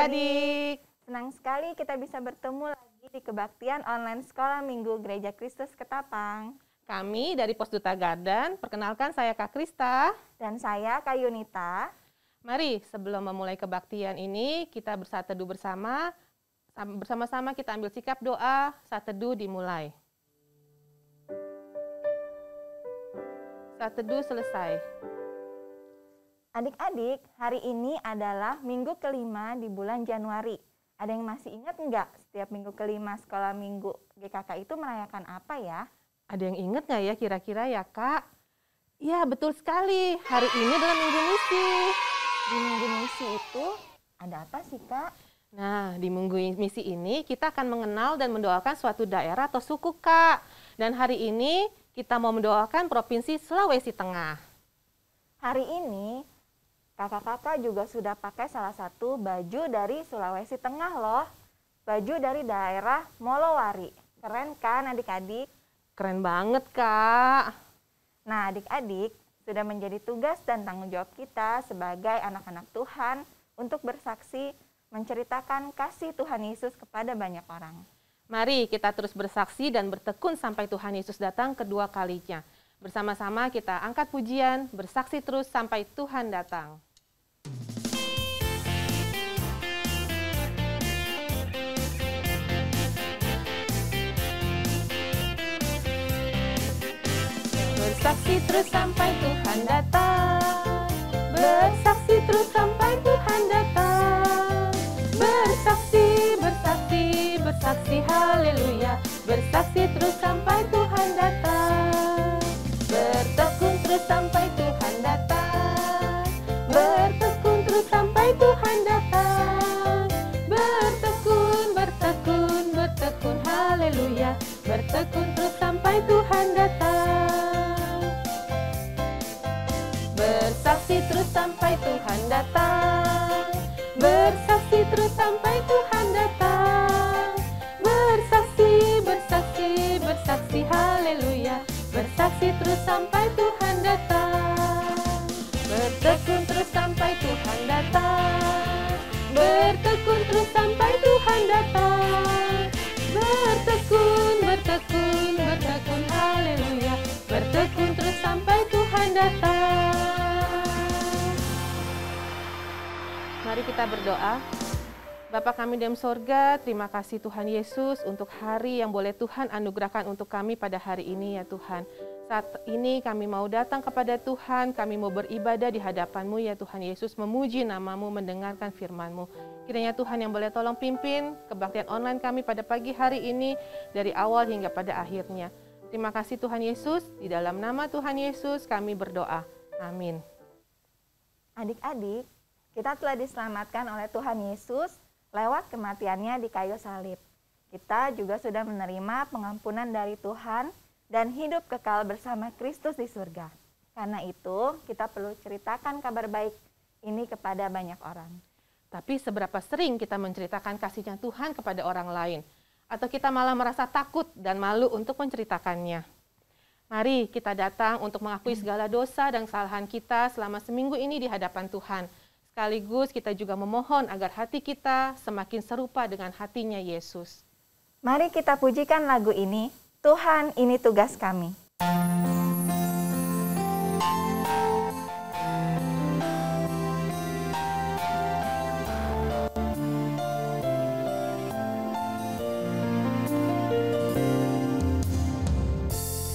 adik-adik. Senang sekali kita bisa bertemu lagi di kebaktian online Sekolah Minggu Gereja Kristus Ketapang. Kami dari Pos Duta Garden, perkenalkan saya Kak Krista. Dan saya Kak Yunita. Mari sebelum memulai kebaktian ini, kita bersaat teduh bersama-sama kita ambil sikap doa, saat teduh dimulai. Saat teduh selesai. Adik-adik, hari ini adalah minggu kelima di bulan Januari. Ada yang masih ingat nggak setiap minggu kelima sekolah minggu GKK itu merayakan apa ya? Ada yang ingat nggak ya kira-kira ya Kak? Ya betul sekali, hari ini adalah minggu misi. Di minggu misi itu ada apa sih Kak? Nah, di minggu misi ini kita akan mengenal dan mendoakan suatu daerah atau suku Kak. Dan hari ini kita mau mendoakan Provinsi Sulawesi Tengah. Hari ini kakak-kakak juga sudah pakai salah satu baju dari Sulawesi Tengah loh. Baju dari daerah Molowari. Keren kan adik-adik? Keren banget Kak. Nah adik-adik, sudah menjadi tugas dan tanggung jawab kita sebagai anak-anak Tuhan untuk bersaksi menceritakan kasih Tuhan Yesus kepada banyak orang. Mari kita terus bersaksi dan bertekun sampai Tuhan Yesus datang kedua kalinya. Bersama-sama kita angkat pujian, bersaksi terus sampai Tuhan datang. Bersaksi terus sampai Tuhan datang. Bersaksi terus sampai Tuhan datang. Bersaksi, bersaksi, bersaksi, haleluya. Bersaksi terus sampai Tuhan datang. Bertekun terus sampai Tuhan datang. Bertekun terus sampai Tuhan datang. Bertekun, bertekun, bertekun, haleluya. Bertekun terus sampai Tuhan datang. Bersaksi terus sampai Tuhan datang. Bersaksi terus sampai Tuhan datang. Bersaksi, bersaksi, bersaksi, haleluya. Bersaksi terus sampai Tuhan datang. Bertekun terus sampai Tuhan datang. Bertekun terus sampai Tuhan datang. Bertekun, bertekun, bertekun, haleluya. Bertekun terus sampai Tuhan datang. Mari kita berdoa. Bapa kami dalam sorga, terima kasih Tuhan Yesus untuk hari yang boleh Tuhan anugerahkan untuk kami pada hari ini ya Tuhan. Saat ini kami mau datang kepada Tuhan, kami mau beribadah di hadapan-Mu ya Tuhan Yesus, memuji nama-Mu, mendengarkan firman-Mu. Kiranya Tuhan yang boleh tolong pimpin kebaktian online kami pada pagi hari ini, dari awal hingga pada akhirnya. Terima kasih Tuhan Yesus, di dalam nama Tuhan Yesus kami berdoa. Amin. Adik-adik, kita telah diselamatkan oleh Tuhan Yesus lewat kematiannya di kayu salib. Kita juga sudah menerima pengampunan dari Tuhan dan hidup kekal bersama Kristus di surga. Karena itu, kita perlu ceritakan kabar baik ini kepada banyak orang. Tapi seberapa sering kita menceritakan kasihnya Tuhan kepada orang lain? Atau kita malah merasa takut dan malu untuk menceritakannya? Mari kita datang untuk mengakui segala dosa dan kesalahan kita selama seminggu ini di hadapan Tuhan. Sekaligus kita juga memohon agar hati kita semakin serupa dengan hatinya Yesus. Mari kita pujikan lagu ini, Tuhan ini tugas kami.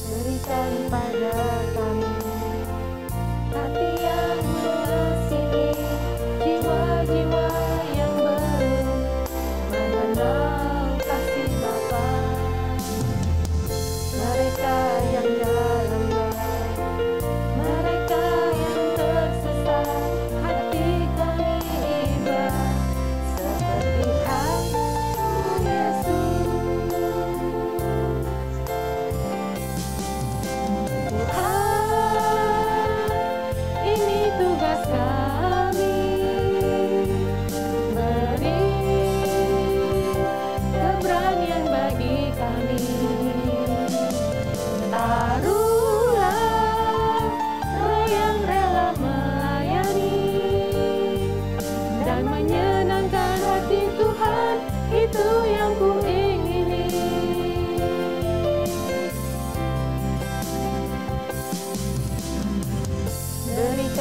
Berikan pada kami hati yang mengasihi, jiwa-jiwa yang belum mengenal kasih Bapa. Mereka yang dalam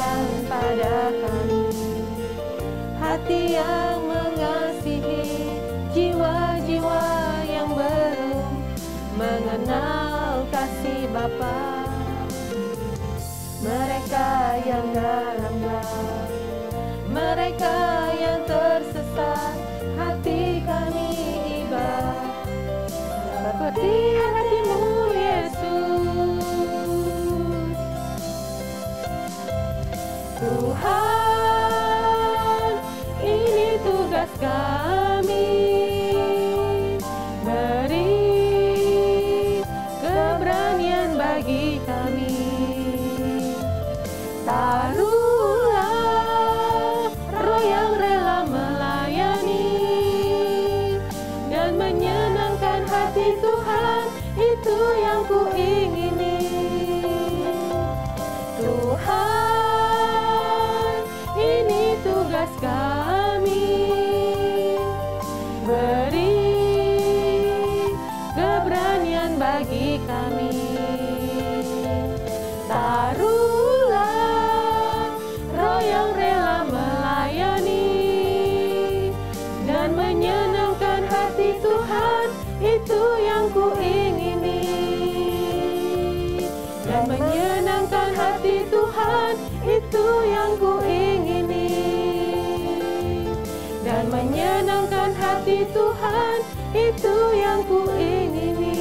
berikan pada kami hati yang mengasihi jiwa-jiwa yang belum mengenal kasih Bapa. Mereka yang dalam gelap, mereka yang tersesat, hati kami iba seperti hatimu Yesus. Tuhan, ini tugas kami, beri keberanian bagi kami. Taruhlah roh yang rela melayani dan menyenangkan hati Tuhan, itu yang kuingini. Tuhan, ini tugas kami, beri keberanian bagi kami. Taruhlah roh yang rela melayani dan menyenangkan hati Tuhan, itu yang kuingini. Dan menyenangkan hati Tuhan, itu yang kuingini. Dan menyenangkan hati Tuhan, itu yang kuingini.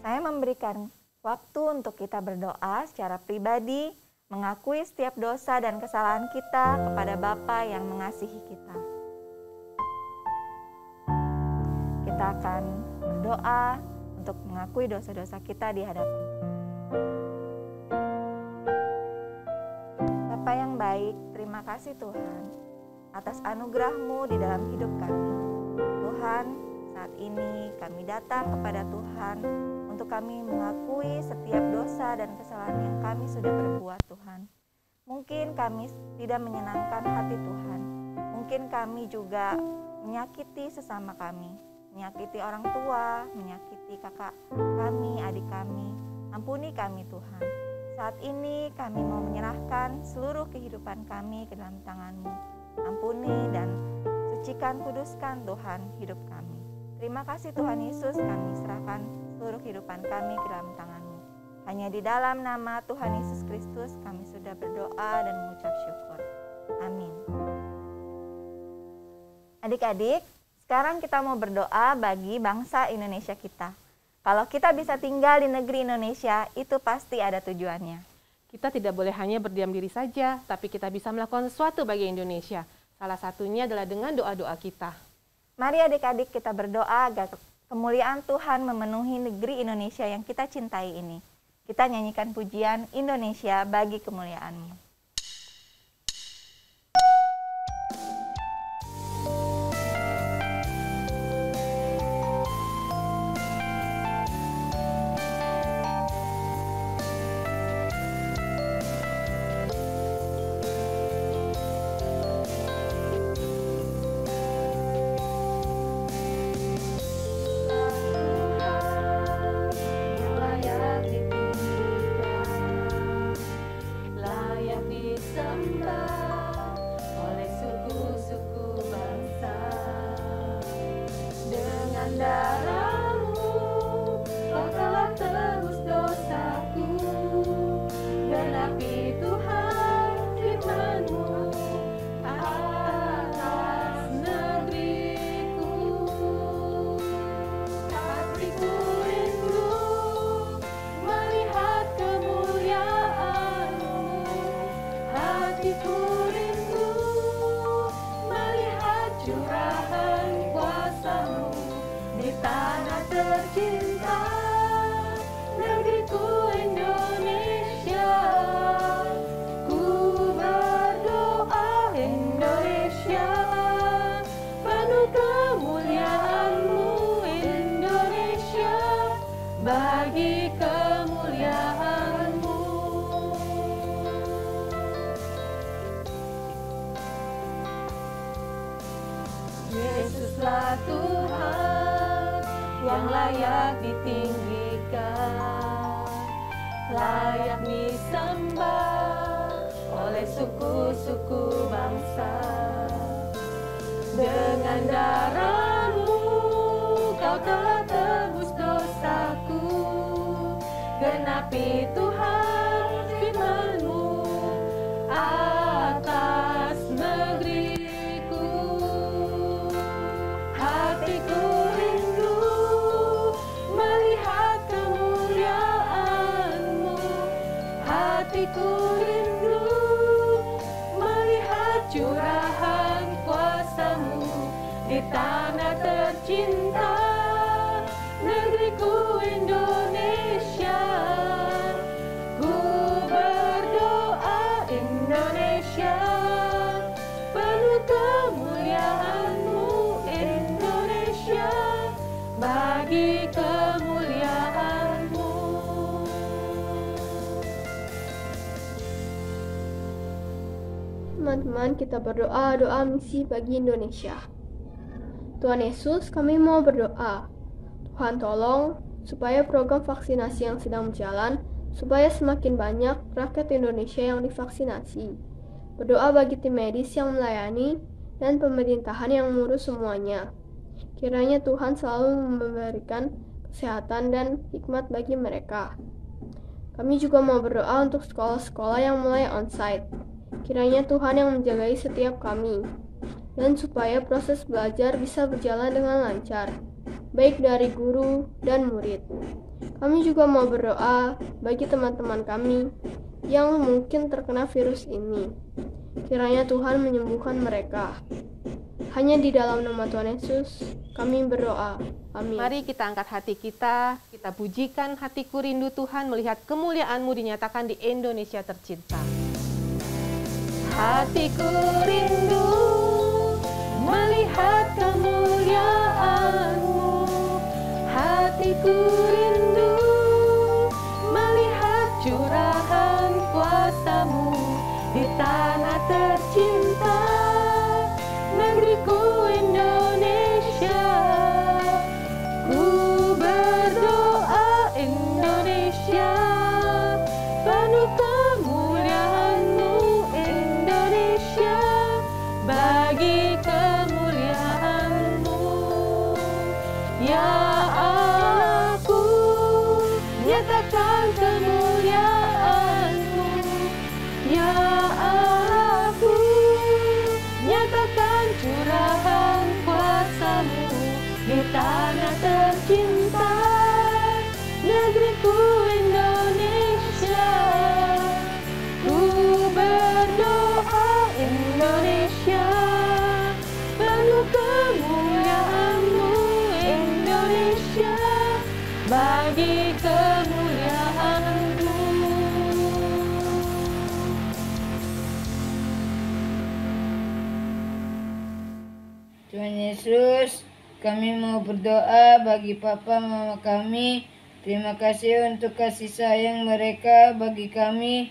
Saya memberikan waktu untuk kita berdoa secara pribadi, mengakui setiap dosa dan kesalahan kita kepada Bapa yang mengasihi kita. Kita akan berdoa untuk mengakui dosa-dosa kita di hadapan Bapa yang baik. Terima kasih Tuhan atas anugerah-Mu di dalam hidup kami. Tuhan, saat ini kami datang kepada Tuhan untuk kami mengakui setiap dosa dan kesalahan yang kami sudah berbuat Tuhan. Mungkin kami tidak menyenangkan hati Tuhan. Mungkin kami juga menyakiti sesama kami, menyakiti orang tua, menyakiti kakak kami, adik kami. Ampuni kami Tuhan. Saat ini kami mau menyerahkan seluruh kehidupan kami ke dalam tangan-Mu. Ampuni dan sucikan, kuduskan Tuhan hidup kami. Terima kasih Tuhan Yesus, kami serahkan seluruh kehidupan kami ke dalam tangan-Mu. Hanya di dalam nama Tuhan Yesus Kristus kami sudah berdoa dan mengucap syukur. Amin. Adik-adik, sekarang kita mau berdoa bagi bangsa Indonesia kita. Kalau kita bisa tinggal di negeri Indonesia, itu pasti ada tujuannya. Kita tidak boleh hanya berdiam diri saja, tapi kita bisa melakukan sesuatu bagi Indonesia. Salah satunya adalah dengan doa-doa kita. Mari adik-adik kita berdoa agar kemuliaan Tuhan memenuhi negeri Indonesia yang kita cintai ini. Kita nyanyikan pujian Indonesia bagi kemuliaan-Mu. Yesuslah Tuhan yang layak ditinggikan. layak disembah oleh suku-suku bangsa. Dengan darah-Mu Kau telah tebus dosaku, genapi Tuhan firman-Mu atas negeriku. Hatiku rindu melihat kemuliaan-Mu, hatiku rindu melihat curahan kuasa-Mu di tanah tercinta, negeriku Indonesia. Ku berdoa Indonesia, penuh kemuliaan-Mu Indonesia, bagi kemuliaan-Mu. Teman-teman, kita berdoa doa misi bagi Indonesia. Tuhan Yesus, kami mau berdoa. Tuhan tolong supaya program vaksinasi yang sedang berjalan, supaya semakin banyak rakyat Indonesia yang divaksinasi. Berdoa bagi tim medis yang melayani dan pemerintahan yang mengurus semuanya. Kiranya Tuhan selalu memberikan kesehatan dan hikmat bagi mereka. Kami juga mau berdoa untuk sekolah-sekolah yang mulai onsite. Kiranya Tuhan yang menjagai setiap kami, dan supaya proses belajar bisa berjalan dengan lancar, baik dari guru dan murid. Kami juga mau berdoa bagi teman-teman kami yang mungkin terkena virus ini. Kiranya Tuhan menyembuhkan mereka. Hanya di dalam nama Tuhan Yesus kami berdoa. Amin. Mari kita angkat hati kita pujikan hatiku rindu Tuhan melihat kemuliaan-Mu dinyatakan di Indonesia tercinta. Hatiku rindu melihat kemuliaan-Mu, hatiku rindu melihat curahan kuasa-Mu di tanah tercinta, negeriku Indonesia. Ku berdoa Indonesia, penuh kemuliaan-Mu Indonesia, bagi kemuliaan-Mu. Ya aku nyatakan kemuliaan-Mu, ya aku nyatakan curahan kuasa-Mu di tanah tercinta, negeriku Indonesia. Ku berdoa Indonesia, penuh kemuliaan-Mu Indonesia, bagi kemuliaan-Mu. Tuhan Yesus, kami mau berdoa bagi Papa Mama kami. Terima kasih untuk kasih sayang mereka bagi kami.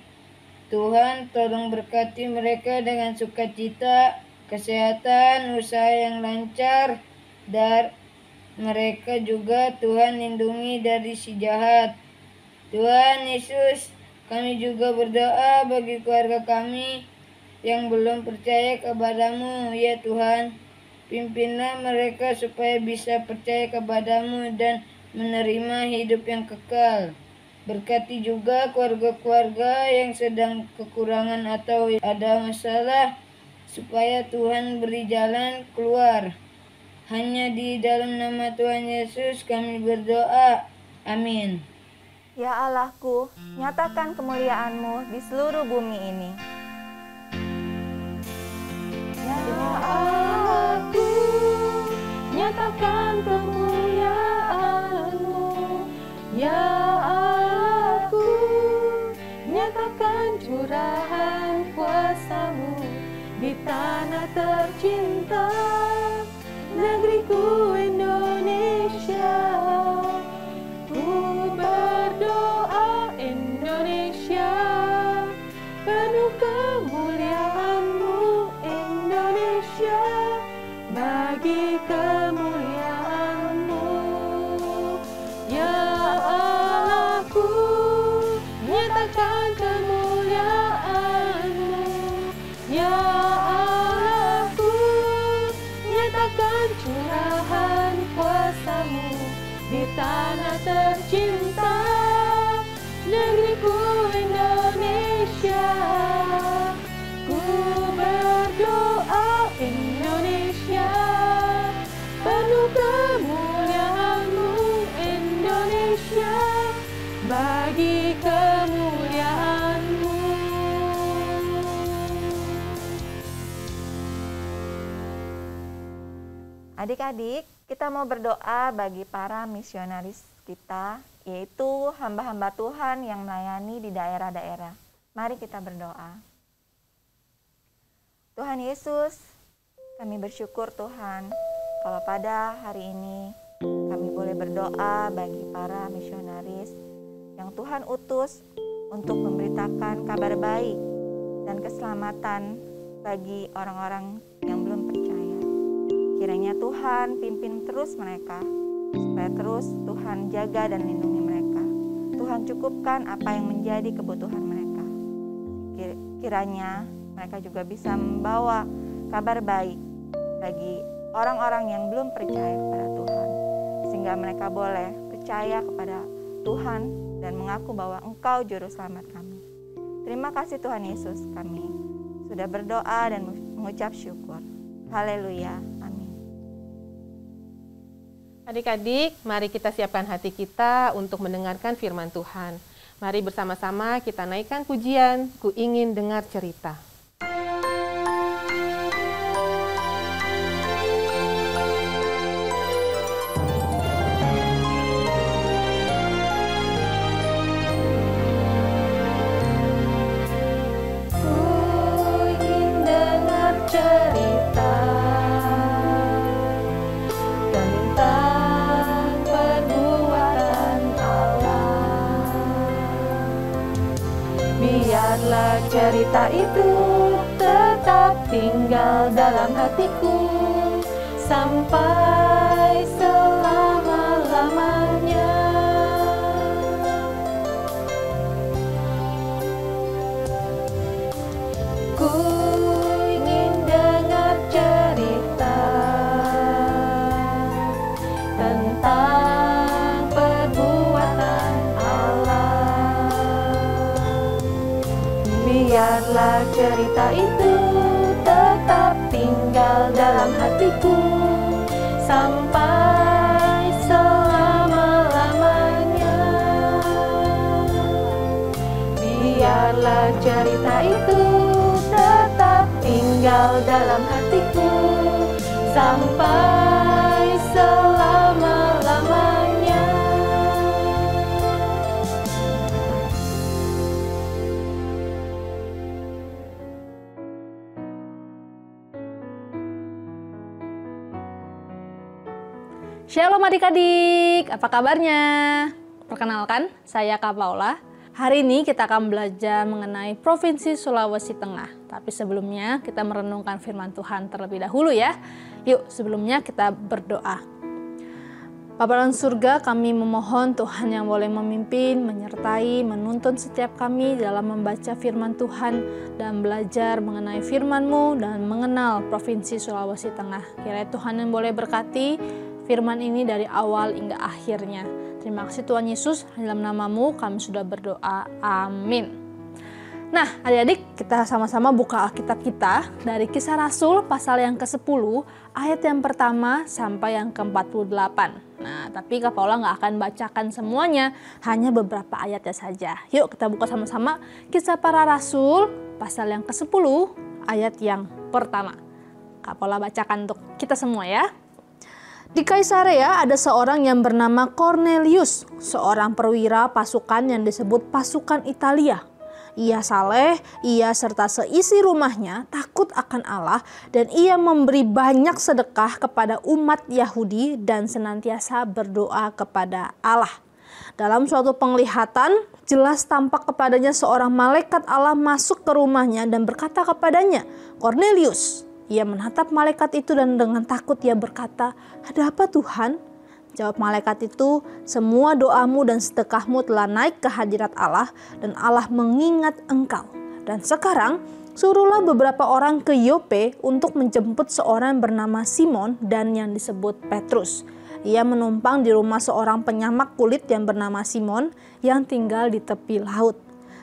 Tuhan, tolong berkati mereka dengan sukacita, kesehatan, usaha yang lancar, dan mereka juga Tuhan lindungi dari si jahat. Tuhan Yesus, kami juga berdoa bagi keluarga kami yang belum percaya kepada-Mu, ya Tuhan. Pimpinlah mereka supaya bisa percaya kepada-Mu dan menerima hidup yang kekal. Berkati juga keluarga-keluarga yang sedang kekurangan atau ada masalah, supaya Tuhan beri jalan keluar. Hanya di dalam nama Tuhan Yesus kami berdoa. Amin. Ya Allahku, nyatakan kemuliaan-Mu di seluruh bumi ini. Ya aku nyatakan kemuliaan-Mu, ya aku nyatakan curahan kuasa-Mu di tanah tercinta, negeriku Indonesia. Ku berdoa Indonesia, penuh kemuliaan-Mu Indonesia, bagi kemuliaan-Mu. Ya aku bagi kemuliaan-Mu. Adik-adik, kita mau berdoa bagi para misionaris kita, yaitu hamba-hamba Tuhan yang melayani di daerah-daerah. Mari kita berdoa. Tuhan Yesus, kami bersyukur Tuhan, kalau pada hari ini kami boleh berdoa bagi para misionaris yang Tuhan utus untuk memberitakan kabar baik dan keselamatan bagi orang-orang yang belum percaya. Kiranya Tuhan pimpin terus mereka, supaya terus Tuhan jaga dan lindungi mereka. Tuhan cukupkan apa yang menjadi kebutuhan mereka. Kiranya mereka juga bisa membawa kabar baik bagi orang-orang yang belum percaya kepada Tuhan, sehingga mereka boleh percaya kepada Tuhan dan mengaku bahwa Engkau Juru Selamat kami. Terima kasih Tuhan Yesus, kami sudah berdoa dan mengucap syukur. Haleluya. Adik-adik, mari kita siapkan hati kita untuk mendengarkan firman Tuhan. Mari bersama-sama kita naikkan pujian, Ku Ingin Dengar Cerita. Biarlah cerita itu tetap tinggal dalam hatiku sampai selama-lamanya. Ku ingin dengar cerita tentang perbuatan Allah. Biarlah cerita itu tetap tinggal dalam hatiku sampai selama-lamanya. Biarlah cerita itu tetap tinggal dalam hatiku sampai selama-lamanya. Shalom adik-adik, apa kabarnya? Perkenalkan, saya Kak Paula. Hari ini kita akan belajar mengenai Provinsi Sulawesi Tengah. Tapi sebelumnya kita merenungkan firman Tuhan terlebih dahulu ya. Yuk, sebelumnya kita berdoa. Bapa dalam surga, kami memohon Tuhan yang boleh memimpin, menyertai, menuntun setiap kami dalam membaca firman Tuhan dan belajar mengenai firman-Mu dan mengenal Provinsi Sulawesi Tengah. Kiranya Tuhan yang boleh berkati firman ini dari awal hingga akhirnya. Terima kasih Tuhan Yesus, dalam nama-Mu kami sudah berdoa. Amin. Nah, adik-adik, kita sama-sama buka Alkitab kita dari Kisah Rasul pasal yang ke-10, ayat yang pertama sampai yang ke-48. Nah, tapi Kak Paula nggak akan bacakan semuanya, hanya beberapa ayatnya saja. Yuk kita buka sama-sama Kisah Para Rasul pasal yang ke-10, ayat yang pertama. Kak Paula bacakan untuk kita semua ya. Di Kaisarea ada seorang yang bernama Cornelius, seorang perwira pasukan yang disebut pasukan Italia. Ia saleh, ia serta seisi rumahnya takut akan Allah dan ia memberi banyak sedekah kepada umat Yahudi dan senantiasa berdoa kepada Allah. Dalam suatu penglihatan, jelas tampak kepadanya seorang malaikat Allah masuk ke rumahnya dan berkata kepadanya, "Cornelius." Ia menatap malaikat itu dan dengan takut ia berkata, "Ada apa Tuhan?" Jawab malaikat itu, "Semua doamu dan sedekahmu telah naik ke hadirat Allah dan Allah mengingat engkau. Dan sekarang suruhlah beberapa orang ke Yope untuk menjemput seorang bernama Simon dan yang disebut Petrus. Ia menumpang di rumah seorang penyamak kulit yang bernama Simon yang tinggal di tepi laut."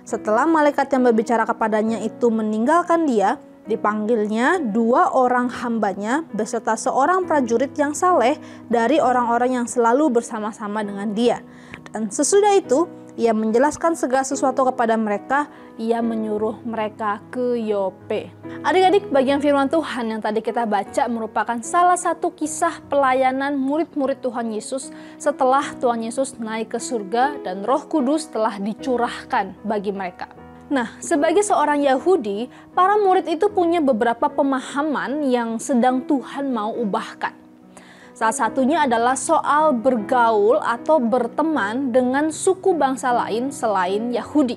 Setelah malaikat yang berbicara kepadanya itu meninggalkan dia, dipanggilnya 2 orang hambanya beserta seorang prajurit yang saleh dari orang-orang yang selalu bersama-sama dengan dia. Dan sesudah itu Ia menjelaskan segala sesuatu kepada mereka. Ia menyuruh mereka ke Yope. Adik-adik, bagian firman Tuhan yang tadi kita baca merupakan salah satu kisah pelayanan murid-murid Tuhan Yesus setelah Tuhan Yesus naik ke surga dan Roh Kudus telah dicurahkan bagi mereka. Nah, sebagai seorang Yahudi, para murid itu punya beberapa pemahaman yang sedang Tuhan mau ubahkan. Salah satunya adalah soal bergaul atau berteman dengan suku bangsa lain selain Yahudi.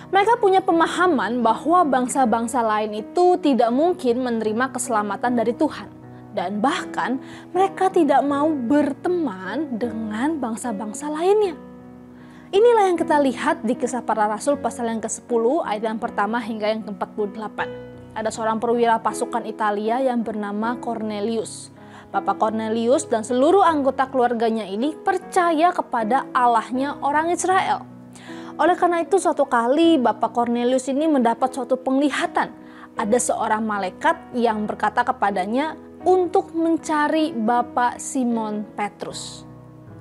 Mereka punya pemahaman bahwa bangsa-bangsa lain itu tidak mungkin menerima keselamatan dari Tuhan. Dan bahkan mereka tidak mau berteman dengan bangsa-bangsa lainnya. Inilah yang kita lihat di Kisah Para Rasul pasal yang ke-10 ayat yang pertama hingga yang ke-48. Ada seorang perwira pasukan Italia yang bernama Cornelius. Bapak Cornelius dan seluruh anggota keluarganya ini percaya kepada Allahnya orang Israel. Oleh karena itu suatu kali Bapak Cornelius ini mendapat suatu penglihatan. Ada seorang malaikat yang berkata kepadanya untuk mencari Bapak Simon Petrus.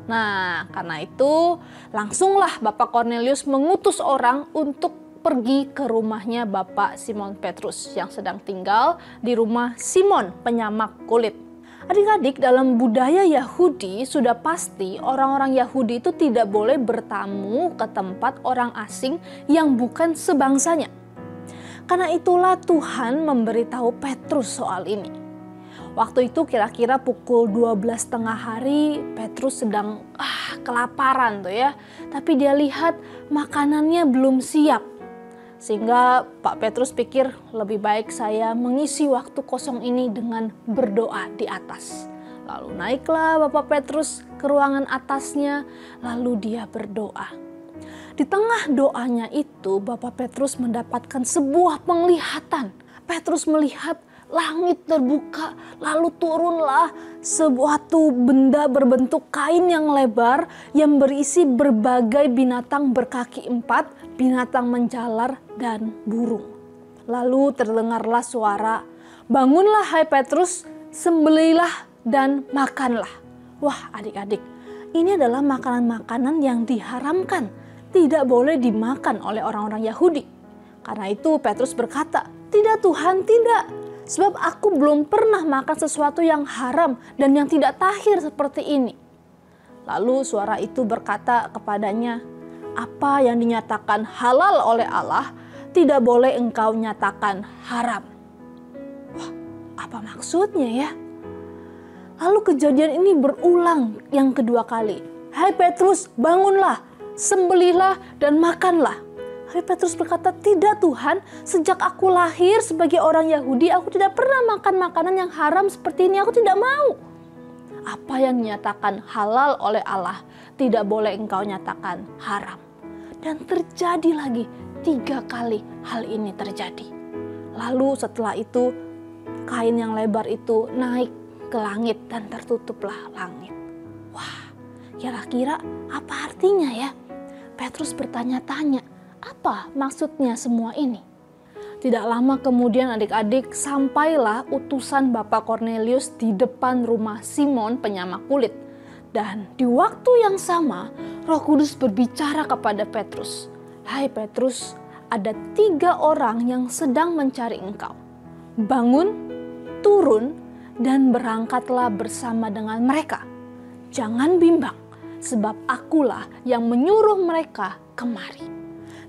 Nah, karena itu langsunglah Bapak Cornelius mengutus orang untuk pergi ke rumahnya Bapak Simon Petrus yang sedang tinggal di rumah Simon penyamak kulit. Adik-adik, dalam budaya Yahudi sudah pasti orang-orang Yahudi itu tidak boleh bertamu ke tempat orang asing yang bukan sebangsanya. Karena itulah Tuhan memberitahu Petrus soal ini. Waktu itu kira-kira pukul 12.30 hari, Petrus sedang kelaparan tuh ya. Tapi dia lihat makanannya belum siap. Sehingga Pak Petrus pikir lebih baik saya mengisi waktu kosong ini dengan berdoa di atas. Lalu naiklah Bapak Petrus ke ruangan atasnya, lalu dia berdoa. Di tengah doanya itu Bapak Petrus mendapatkan sebuah penglihatan. Petrus melihat langit terbuka, lalu turunlah suatu benda berbentuk kain yang lebar yang berisi berbagai binatang berkaki 4, binatang menjalar dan burung. Lalu terdengarlah suara, "Bangunlah hai Petrus, sembelihlah dan makanlah." Wah adik-adik, ini adalah makanan-makanan yang diharamkan, tidak boleh dimakan oleh orang-orang Yahudi. Karena itu Petrus berkata, "Tidak Tuhan, tidak. Sebab aku belum pernah makan sesuatu yang haram dan yang tidak tahir seperti ini." Lalu suara itu berkata kepadanya, "Apa yang dinyatakan halal oleh Allah, tidak boleh engkau nyatakan haram." Wah, apa maksudnya ya? Lalu kejadian ini berulang yang kedua kali. "Hai Petrus, bangunlah, sembelihlah dan makanlah." Hai Petrus berkata, "Tidak Tuhan, sejak aku lahir sebagai orang Yahudi, aku tidak pernah makan makanan yang haram seperti ini, aku tidak mau." Apa yang dinyatakan halal oleh Allah, tidak boleh engkau nyatakan haram. Dan terjadi lagi 3 kali hal ini terjadi. Lalu setelah itu, kain yang lebar itu naik ke langit dan tertutuplah langit. Wah, kira-kira apa artinya ya? Petrus bertanya-tanya, apa maksudnya semua ini? Tidak lama kemudian adik-adik, sampailah utusan Bapak Cornelius di depan rumah Simon penyamak kulit. Dan di waktu yang sama, Roh Kudus berbicara kepada Petrus, "Hai Petrus, ada 3 orang yang sedang mencari engkau. Bangun, turun, dan berangkatlah bersama dengan mereka. Jangan bimbang, sebab akulah yang menyuruh mereka kemari."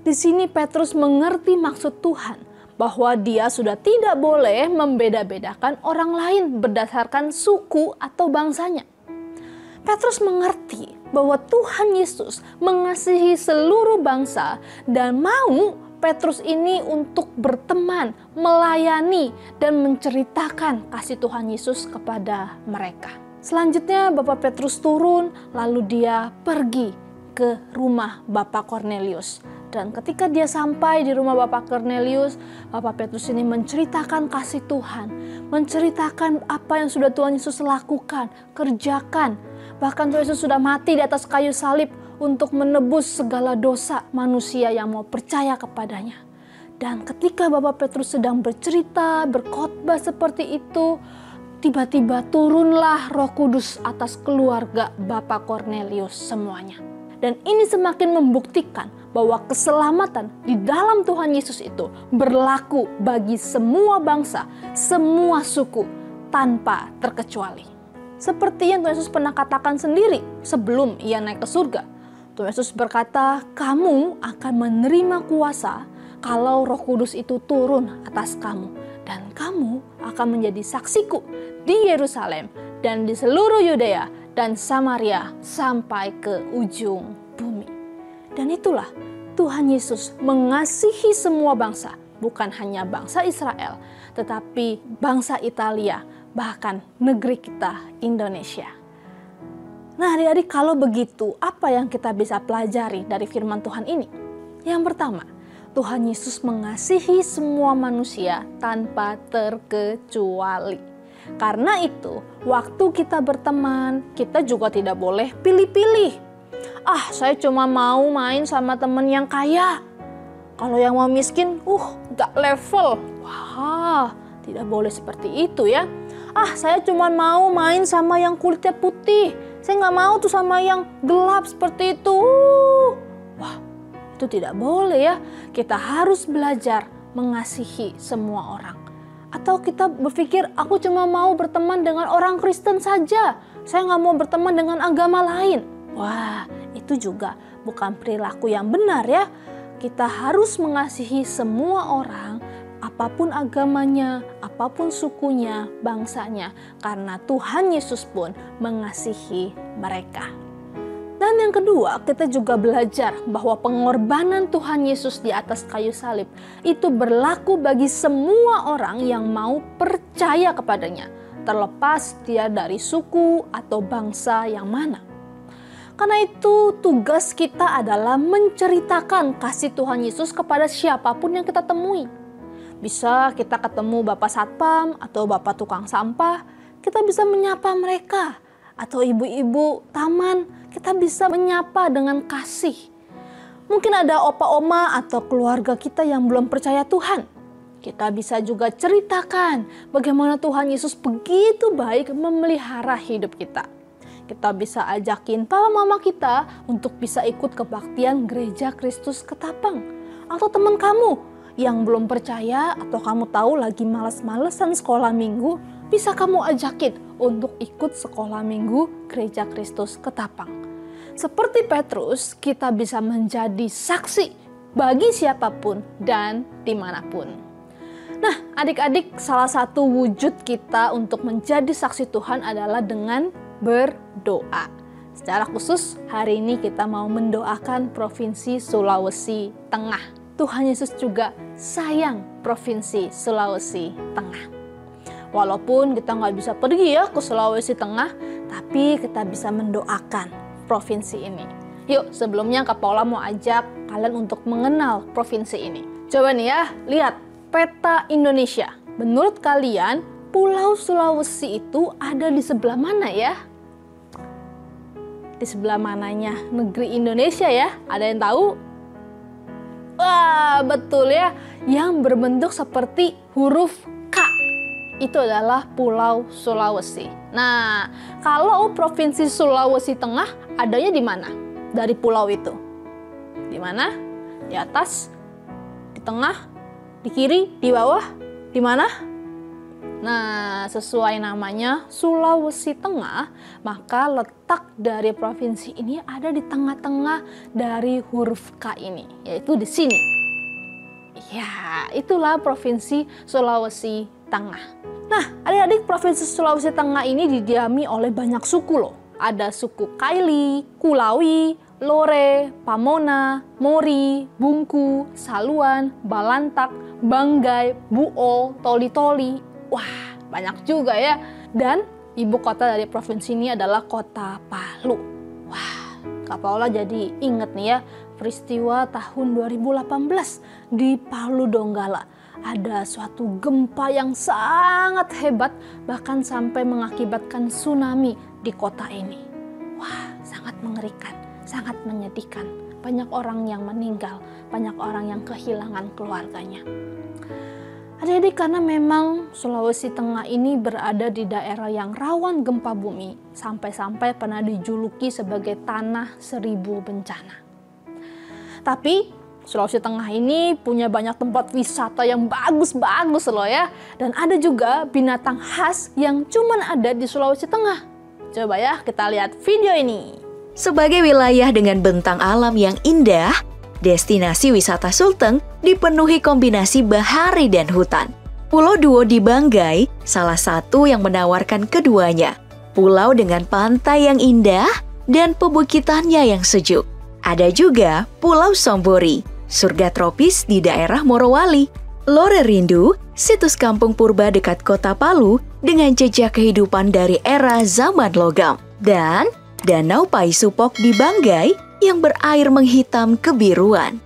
Di sini Petrus mengerti maksud Tuhan bahwa dia sudah tidak boleh membeda-bedakan orang lain berdasarkan suku atau bangsanya. Petrus mengerti bahwa Tuhan Yesus mengasihi seluruh bangsa dan mau Petrus ini untuk berteman, melayani, dan menceritakan kasih Tuhan Yesus kepada mereka. Selanjutnya Bapak Petrus turun, lalu dia pergi ke rumah Bapak Cornelius. Dan ketika dia sampai di rumah Bapak Cornelius, Bapak Petrus ini menceritakan kasih Tuhan, menceritakan apa yang sudah Tuhan Yesus lakukan, kerjakan. Bahkan Tuhan Yesus sudah mati di atas kayu salib untuk menebus segala dosa manusia yang mau percaya kepadanya. Dan ketika Bapak Petrus sedang bercerita, berkhotbah seperti itu, tiba-tiba turunlah Roh Kudus atas keluarga Bapak Cornelius semuanya. Dan ini semakin membuktikan bahwa keselamatan di dalam Tuhan Yesus itu berlaku bagi semua bangsa, semua suku, tanpa terkecuali. Seperti yang Tuhan Yesus pernah katakan sendiri sebelum ia naik ke surga. Tuhan Yesus berkata, kamu akan menerima kuasa kalau Roh Kudus itu turun atas kamu. Dan kamu akan menjadi saksiku di Yerusalem dan di seluruh Yudea dan Samaria sampai ke ujung bumi. Dan itulah Tuhan Yesus mengasihi semua bangsa, bukan hanya bangsa Israel, tetapi bangsa Italia, bahkan negeri kita Indonesia. Nah adik-adik, kalau begitu apa yang kita bisa pelajari dari firman Tuhan ini? Yang pertama, Tuhan Yesus mengasihi semua manusia tanpa terkecuali. Karena itu, waktu kita berteman, kita juga tidak boleh pilih-pilih. Ah, saya cuma mau main sama teman yang kaya. Kalau yang mau miskin, gak level. Wah, tidak boleh seperti itu ya. Ah, saya cuma mau main sama yang kulitnya putih. Saya gak mau tuh sama yang gelap seperti itu. Wah, itu tidak boleh ya. Kita harus belajar mengasihi semua orang. Atau kita berpikir, aku cuma mau berteman dengan orang Kristen saja. Saya gak mau berteman dengan agama lain. Wah, itu juga bukan perilaku yang benar ya. Kita harus mengasihi semua orang, apapun agamanya, apapun sukunya, bangsanya. Karena Tuhan Yesus pun mengasihi mereka. Dan yang kedua, kita juga belajar bahwa pengorbanan Tuhan Yesus di atas kayu salib itu berlaku bagi semua orang yang mau percaya kepadanya, terlepas dia dari suku atau bangsa yang mana. Karena itu tugas kita adalah menceritakan kasih Tuhan Yesus kepada siapapun yang kita temui. Bisa kita ketemu Bapak Satpam atau Bapak Tukang Sampah, kita bisa menyapa mereka. Atau ibu-ibu taman, kita bisa menyapa dengan kasih. Mungkin ada opa-oma atau keluarga kita yang belum percaya Tuhan. Kita bisa juga ceritakan bagaimana Tuhan Yesus begitu baik memelihara hidup kita. Kita bisa ajakin papa mama kita untuk bisa ikut kebaktian Gereja Kristus Ketapang. Atau teman kamu yang belum percaya atau kamu tahu lagi malas-malesan sekolah minggu, bisa kamu ajakin untuk ikut sekolah minggu Gereja Kristus Ketapang. Seperti Petrus, kita bisa menjadi saksi bagi siapapun dan dimanapun. Nah, adik-adik, salah satu wujud kita untuk menjadi saksi Tuhan adalah dengan berdoa. Secara khusus, hari ini kita mau mendoakan Provinsi Sulawesi Tengah. Tuhan Yesus juga sayang Provinsi Sulawesi Tengah. Walaupun kita nggak bisa pergi ya ke Sulawesi Tengah, tapi kita bisa mendoakan provinsi ini. Yuk, sebelumnya Kak Paula mau ajak kalian untuk mengenal provinsi ini. Coba nih ya, lihat peta Indonesia. Menurut kalian, Pulau Sulawesi itu ada di sebelah mana ya? Di sebelah mananya negeri Indonesia ya? Ada yang tahu? Wah, betul ya. Yang berbentuk seperti huruf K. Itu adalah Pulau Sulawesi. Nah, kalau Provinsi Sulawesi Tengah adanya di mana? Dari pulau itu. Di mana? Di atas? Di tengah? Di kiri? Di bawah? Di mana? Nah, sesuai namanya Sulawesi Tengah, maka letak dari provinsi ini ada di tengah-tengah dari huruf K ini, yaitu di sini. Ya, itulah Provinsi Sulawesi Tengah. Nah, adik-adik, Provinsi Sulawesi Tengah ini didiami oleh banyak suku loh. Ada suku Kaili, Kulawi, Lore, Pamona, Mori, Bungku, Saluan, Balantak, Banggai, Buol, Toli-Toli. Wah, banyak juga ya. Dan ibu kota dari provinsi ini adalah kota Palu. Wah, Kak Paula jadi inget nih ya, peristiwa tahun 2018 di Palu Donggala. Ada suatu gempa yang sangat hebat, bahkan sampai mengakibatkan tsunami di kota ini. Wah, sangat mengerikan, sangat menyedihkan. Banyak orang yang meninggal, banyak orang yang kehilangan keluarganya. Adik-adik, karena memang Sulawesi Tengah ini berada di daerah yang rawan gempa bumi, sampai-sampai pernah dijuluki sebagai tanah 1000 bencana. Tapi Sulawesi Tengah ini punya banyak tempat wisata yang bagus-bagus loh ya. Dan ada juga binatang khas yang cuman ada di Sulawesi Tengah. Coba ya kita lihat video ini. Sebagai wilayah dengan bentang alam yang indah, destinasi wisata Sulteng dipenuhi kombinasi bahari dan hutan. Pulau Duo di Banggai salah satu yang menawarkan keduanya. Pulau dengan pantai yang indah dan pebukitannya yang sejuk. Ada juga Pulau Sombori, surga tropis di daerah Morowali. Lore Rindu, situs kampung purba dekat kota Palu dengan jejak kehidupan dari era zaman logam. Dan Danau Paisupok di Banggai yang berair menghitam kebiruan.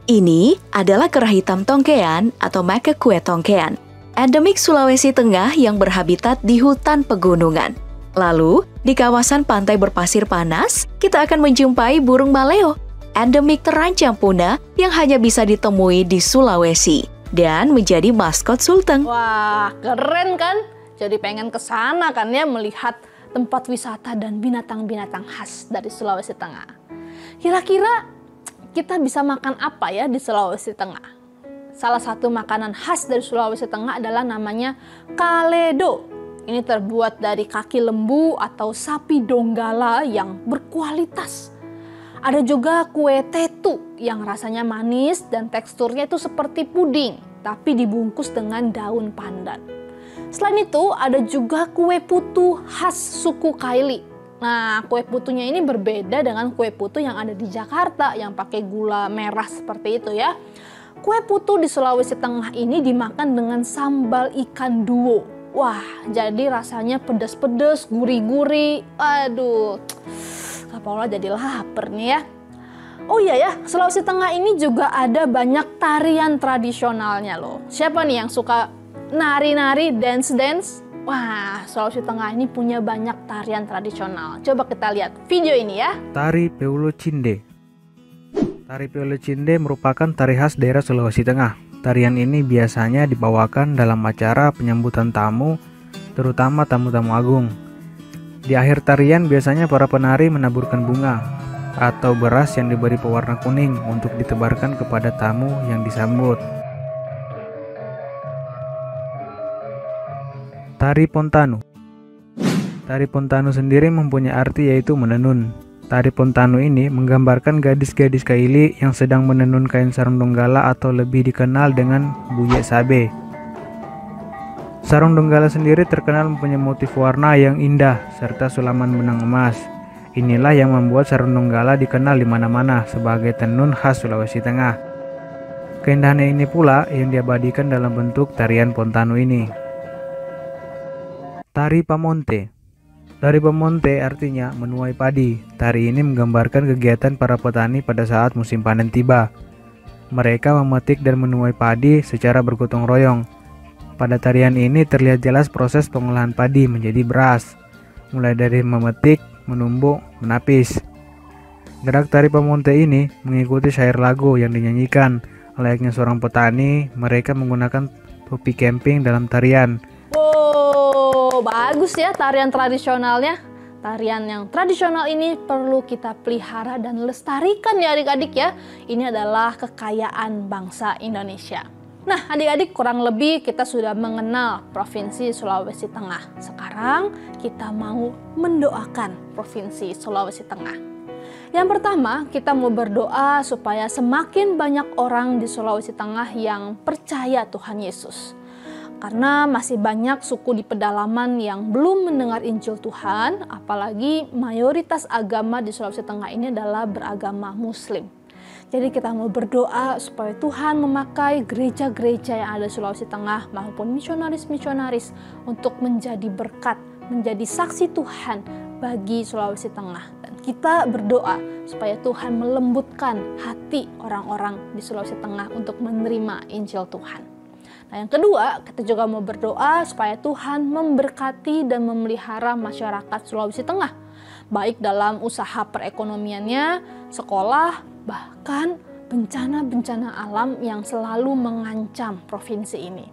Ini adalah kerah hitam tongkean atau makekue tongkean, endemik Sulawesi Tengah yang berhabitat di hutan pegunungan. Lalu, di kawasan pantai berpasir panas, kita akan menjumpai burung maleo, endemik terancam punah yang hanya bisa ditemui di Sulawesi dan menjadi maskot Sulteng. Wah, keren kan? Jadi pengen ke sana kan ya, melihat tempat wisata dan binatang-binatang khas dari Sulawesi Tengah. Kira-kira kita bisa makan apa ya di Sulawesi Tengah? Salah satu makanan khas dari Sulawesi Tengah adalah namanya kaledo. Ini terbuat dari kaki lembu atau sapi donggala yang berkualitas. Ada juga kue tetu yang rasanya manis dan teksturnya itu seperti puding, tapi dibungkus dengan daun pandan. Selain itu, ada juga kue putu khas suku Kaili. Nah, kue putunya ini berbeda dengan kue putu yang ada di Jakarta yang pakai gula merah seperti itu ya. Kue putu di Sulawesi Tengah ini dimakan dengan sambal ikan duo. Wah, jadi rasanya pedas-pedas, gurih-gurih. Aduh, Kak Paula jadi lapar nih ya. Oh iya ya, Sulawesi Tengah ini juga ada banyak tarian tradisionalnya loh. Siapa nih yang suka nari-nari, dance-dance? Wah, Sulawesi Tengah ini punya banyak tarian tradisional. Coba kita lihat video ini ya. Tari Peulo Cinde. Tari Peulo Cinde merupakan tari khas daerah Sulawesi Tengah. Tarian ini biasanya dibawakan dalam acara penyambutan tamu, terutama tamu-tamu agung. Di akhir tarian biasanya para penari menaburkan bunga atau beras yang diberi pewarna kuning untuk ditebarkan kepada tamu yang disambut. Tari Pontanu. Tari Pontanu sendiri mempunyai arti yaitu menenun. Tari Pontanu ini menggambarkan gadis-gadis Kaili yang sedang menenun kain sarung donggala atau lebih dikenal dengan Buye Sabe. Sarung donggala sendiri terkenal mempunyai motif warna yang indah serta sulaman benang emas. Inilah yang membuat sarung donggala dikenal di mana-mana sebagai tenun khas Sulawesi Tengah. Keindahannya ini pula yang diabadikan dalam bentuk tarian Pontanu ini. Tari Pamonte. Tari Pamonte artinya menuai padi. Tari ini menggambarkan kegiatan para petani pada saat musim panen tiba. Mereka memetik dan menuai padi secara bergotong royong. Pada tarian ini terlihat jelas proses pengolahan padi menjadi beras, mulai dari memetik, menumbuk, menapis. Gerak tari Pamonte ini mengikuti syair lagu yang dinyanyikan. Layaknya seorang petani, mereka menggunakan topi camping dalam tarian. Wow, bagus ya tarian tradisionalnya. Tarian yang tradisional ini perlu kita pelihara dan lestarikan ya adik-adik ya. Ini adalah kekayaan bangsa Indonesia. Nah adik-adik, kurang lebih kita sudah mengenal Provinsi Sulawesi Tengah. Sekarang kita mau mendoakan Provinsi Sulawesi Tengah. Yang pertama, kita mau berdoa supaya semakin banyak orang di Sulawesi Tengah yang percaya Tuhan Yesus. Karena masih banyak suku di pedalaman yang belum mendengar Injil Tuhan, apalagi mayoritas agama di Sulawesi Tengah ini adalah beragama Muslim. Jadi kita mau berdoa supaya Tuhan memakai gereja-gereja yang ada di Sulawesi Tengah maupun misionaris-misionaris untuk menjadi berkat, menjadi saksi Tuhan bagi Sulawesi Tengah. Dan kita berdoa supaya Tuhan melembutkan hati orang-orang di Sulawesi Tengah untuk menerima Injil Tuhan. Nah yang kedua, kita juga mau berdoa supaya Tuhan memberkati dan memelihara masyarakat Sulawesi Tengah. Baik dalam usaha perekonomiannya, sekolah, bahkan bencana-bencana alam yang selalu mengancam provinsi ini.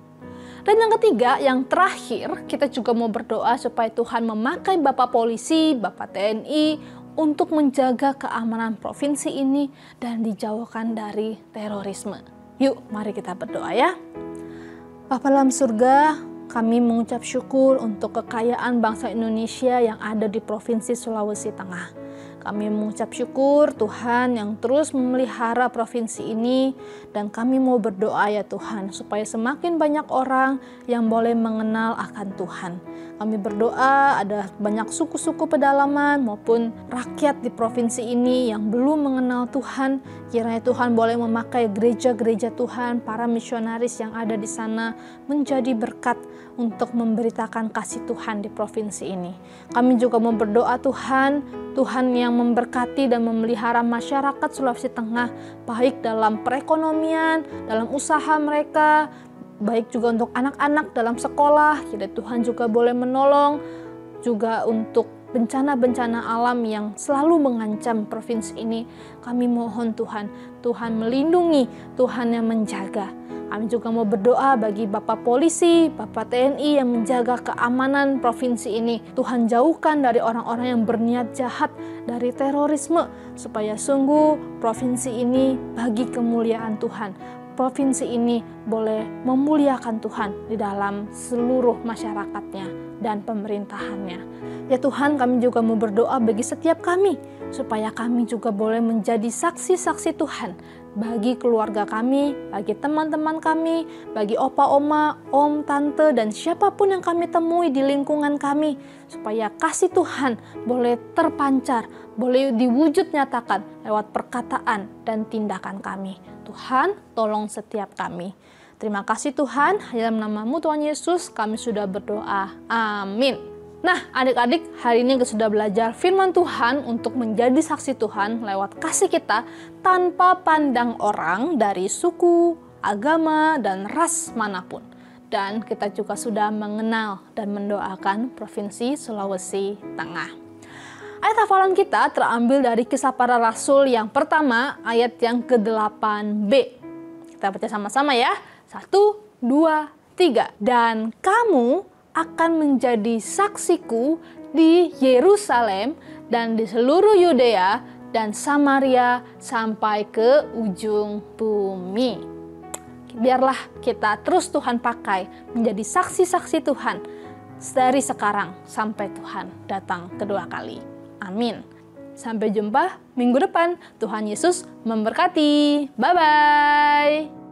Dan yang ketiga, yang terakhir, kita juga mau berdoa supaya Tuhan memakai Bapak Polisi, Bapak TNI untuk menjaga keamanan provinsi ini dan dijauhkan dari terorisme. Yuk, mari kita berdoa ya. Bapa dalam surga, kami mengucap syukur untuk kekayaan bangsa Indonesia yang ada di Provinsi Sulawesi Tengah. Kami mengucap syukur Tuhan yang terus memelihara provinsi ini, dan kami mau berdoa ya Tuhan supaya semakin banyak orang yang boleh mengenal akan Tuhan. Kami berdoa ada banyak suku-suku pedalaman maupun rakyat di provinsi ini yang belum mengenal Tuhan. Kiranya Tuhan boleh memakai gereja-gereja Tuhan, para misionaris yang ada di sana menjadi berkat untuk memberitakan kasih Tuhan di provinsi ini. Kami juga mau berdoa Tuhan yang memberkati dan memelihara masyarakat Sulawesi Tengah, baik dalam perekonomian, dalam usaha mereka, baik juga untuk anak-anak dalam sekolah. Kiranya Tuhan juga boleh menolong juga untuk bencana-bencana alam yang selalu mengancam provinsi ini. Kami mohon Tuhan melindungi, Tuhan yang menjaga. Kami juga mau berdoa bagi Bapak Polisi, Bapak TNI yang menjaga keamanan provinsi ini. Tuhan jauhkan dari orang-orang yang berniat jahat, dari terorisme, supaya sungguh provinsi ini bagi kemuliaan Tuhan. Provinsi ini boleh memuliakan Tuhan di dalam seluruh masyarakatnya dan pemerintahannya. Ya Tuhan, kami juga mau berdoa bagi setiap kami, supaya kami juga boleh menjadi saksi-saksi Tuhan bagi keluarga kami, bagi teman-teman kami, bagi opa, oma, om, tante, dan siapapun yang kami temui di lingkungan kami, supaya kasih Tuhan boleh terpancar, boleh diwujud nyatakan lewat perkataan dan tindakan kami. Tuhan, tolong setiap kami. Terima kasih Tuhan, dalam nama-Mu Tuhan Yesus kami sudah berdoa. Amin. Nah, adik-adik, hari ini kita sudah belajar firman Tuhan untuk menjadi saksi Tuhan lewat kasih kita tanpa pandang orang dari suku, agama, dan ras manapun. Dan kita juga sudah mengenal dan mendoakan Provinsi Sulawesi Tengah. Ayat hafalan kita terambil dari Kisah Para Rasul yang pertama, ayat yang ke-8b. Kita baca sama-sama ya. 1, 2, 3. Dan kamu akan menjadi saksiku di Yerusalem dan di seluruh Yudea dan Samaria sampai ke ujung bumi. Biarlah kita terus Tuhan pakai menjadi saksi-saksi Tuhan dari sekarang sampai Tuhan datang kedua kali. Amin. Sampai jumpa minggu depan. Tuhan Yesus memberkati. Bye-bye.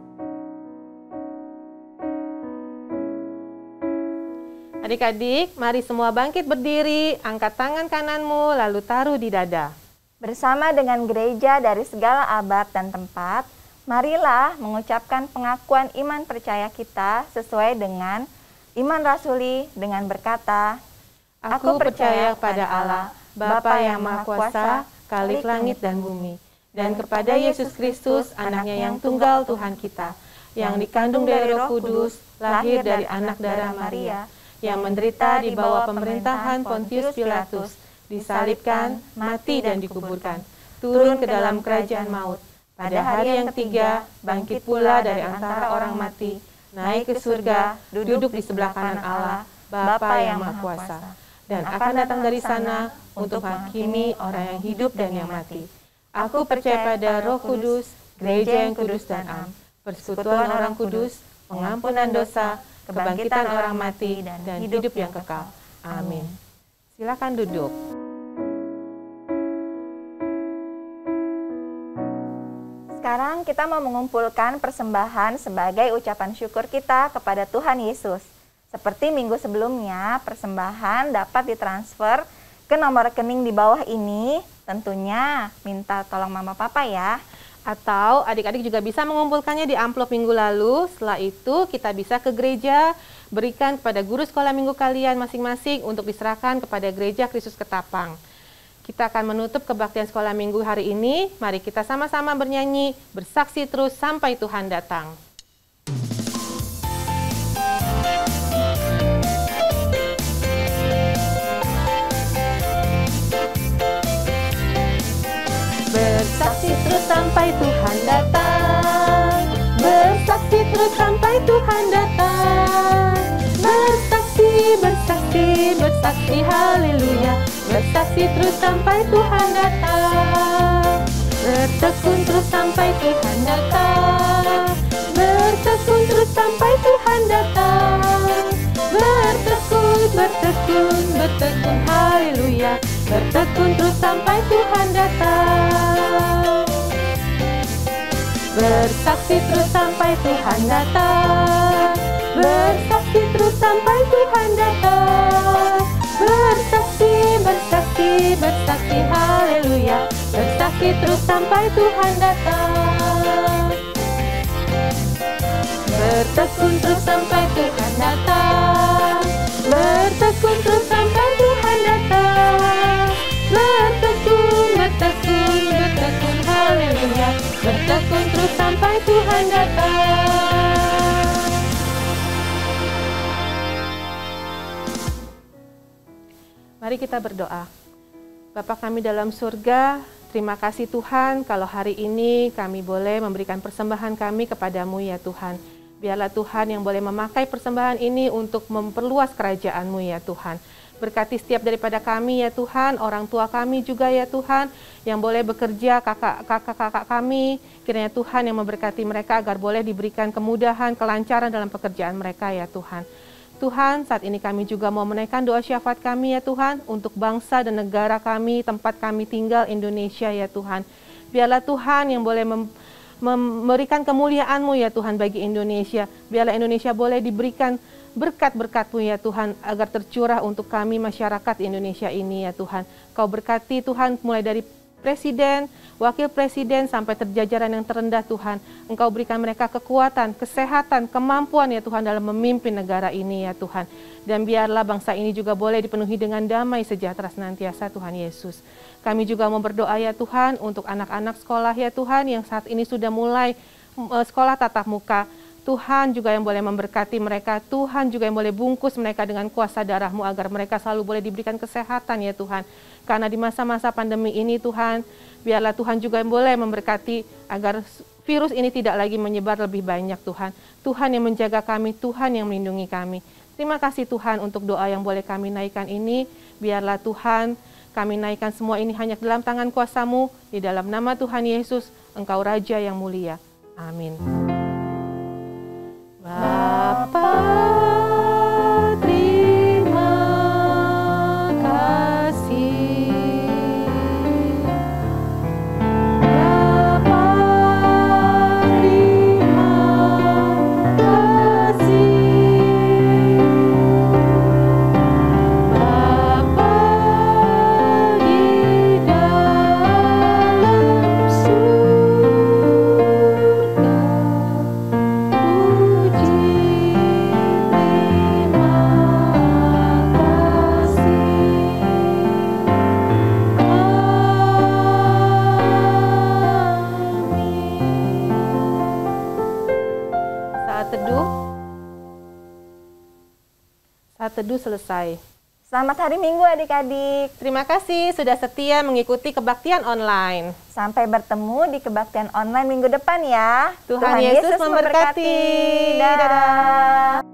Adik-adik, mari semua bangkit berdiri, angkat tangan kananmu, lalu taruh di dada. Bersama dengan gereja dari segala abad dan tempat, marilah mengucapkan pengakuan iman percaya kita sesuai dengan iman rasuli dengan berkata, Aku percaya pada Allah, Bapa yang Maha Kuasa, Khalik langit dan bumi, dan kepada Yesus Kristus, anaknya yang tunggal Tuhan kita, yang dikandung dari Roh Kudus, lahir dari anak darah Maria, yang menderita di bawah pemerintahan Pontius Pilatus, disalibkan, mati dan dikuburkan, turun ke dalam kerajaan maut. Pada hari yang ketiga, bangkit pula dari antara orang mati, naik ke surga, duduk di sebelah kanan Allah, Bapa yang Maha Kuasa, dan akan datang dari sana untuk menghakimi orang yang hidup dan yang mati. Aku percaya pada Roh Kudus, gereja yang kudus dan am, persekutuan orang kudus, pengampunan dosa, kebangkitan orang mati, dan hidup yang kekal. Amin. Silakan duduk. Sekarang kita mau mengumpulkan persembahan sebagai ucapan syukur kita kepada Tuhan Yesus. Seperti minggu sebelumnya, persembahan dapat ditransfer ke nomor rekening di bawah ini. Tentunya minta tolong mama papa ya. Atau adik-adik juga bisa mengumpulkannya di amplop minggu lalu. Setelah itu kita bisa ke gereja, berikan kepada guru sekolah minggu kalian masing-masing untuk diserahkan kepada Gereja Kristus Ketapang. Kita akan menutup kebaktian sekolah minggu hari ini. Mari kita sama-sama bernyanyi, bersaksi terus sampai Tuhan datang. Bersaksi bersaksi terus sampai Tuhan datang. Bersaksi terus sampai Tuhan datang. Bersaksi, bersaksi, bersaksi, haleluya. Bersaksi terus sampai Tuhan datang. Bertekun terus sampai Tuhan datang. Bertekun terus sampai Tuhan datang. Bertekun, bertekun, bertekun, haleluya. Bertekun terus sampai Tuhan datang. Bersaksi terus sampai Tuhan datang. Bersaksi terus sampai Tuhan datang. Bersaksi, bersaksi, bersaksi, haleluya. Bersaksi terus sampai Tuhan datang. Bertekun terus sampai Tuhan datang. Bertekun terus sampai Tuhan datang. Bertekun, bertekun, bertekun, haleluya. Bertekun terus sampai Tuhan datang. Mari kita berdoa. Bapa kami dalam surga, terima kasih Tuhan kalau hari ini kami boleh memberikan persembahan kami kepadamu ya Tuhan. Biarlah Tuhan yang boleh memakai persembahan ini untuk memperluas kerajaan-Mu ya Tuhan. Berkati setiap daripada kami ya Tuhan, orang tua kami juga ya Tuhan, yang boleh bekerja, kakak-kakak kami, kiranya Tuhan yang memberkati mereka agar boleh diberikan kemudahan, kelancaran dalam pekerjaan mereka ya Tuhan. Tuhan, saat ini kami juga mau menaikkan doa syafaat kami ya Tuhan, untuk bangsa dan negara kami, tempat kami tinggal Indonesia ya Tuhan. Biarlah Tuhan yang boleh memberikan kemuliaan-Mu ya Tuhan bagi Indonesia. Biarlah Indonesia boleh diberikan berkat-berkat-Mu ya Tuhan, agar tercurah untuk kami masyarakat Indonesia ini ya Tuhan. Kau berkati Tuhan mulai dari Presiden, Wakil Presiden sampai terjajaran yang terendah Tuhan. Engkau berikan mereka kekuatan, kesehatan, kemampuan ya Tuhan dalam memimpin negara ini ya Tuhan. Dan biarlah bangsa ini juga boleh dipenuhi dengan damai sejahtera senantiasa Tuhan Yesus. Kami juga mau berdoa ya Tuhan untuk anak-anak sekolah ya Tuhan yang saat ini sudah mulai sekolah tatap muka. Tuhan juga yang boleh memberkati mereka, Tuhan juga yang boleh bungkus mereka dengan kuasa darah-Mu agar mereka selalu boleh diberikan kesehatan ya Tuhan. Karena di masa-masa pandemi ini Tuhan, biarlah Tuhan juga yang boleh memberkati agar virus ini tidak lagi menyebar lebih banyak Tuhan. Tuhan yang menjaga kami, Tuhan yang melindungi kami. Terima kasih Tuhan untuk doa yang boleh kami naikkan ini. Biarlah Tuhan kami naikkan semua ini hanya dalam tangan kuasa-Mu, di dalam nama Tuhan Yesus, Engkau Raja yang mulia. Amin. Bapa, terima kasih. Bapa, terima kasih. Bapa di dalam surga, puji terima kasih. Amin. Saat teduh selesai. Selamat hari Minggu adik-adik. Terima kasih sudah setia mengikuti kebaktian online. Sampai bertemu di kebaktian online minggu depan ya. Tuhan Yesus memberkati. Dadah.